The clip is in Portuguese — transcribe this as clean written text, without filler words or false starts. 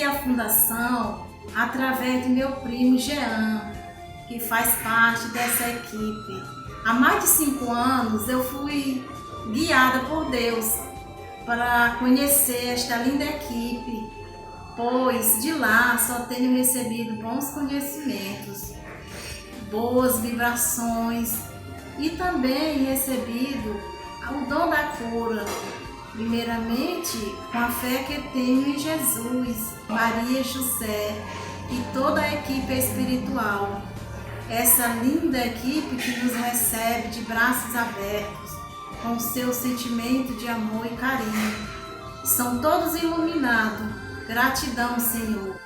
a fundação através do meu primo Jean, que faz parte dessa equipe. Há mais de 5 anos eu fui guiada por Deus para conhecer esta linda equipe, pois de lá só tenho recebido bons conhecimentos, boas vibrações e também recebido o dom da cura, primeiramente com a fé que tenho em Jesus, Maria, José e toda a equipe espiritual. Essa linda equipe que nos recebe de braços abertos, com seu sentimento de amor e carinho. São todos iluminados. Gratidão, Senhor.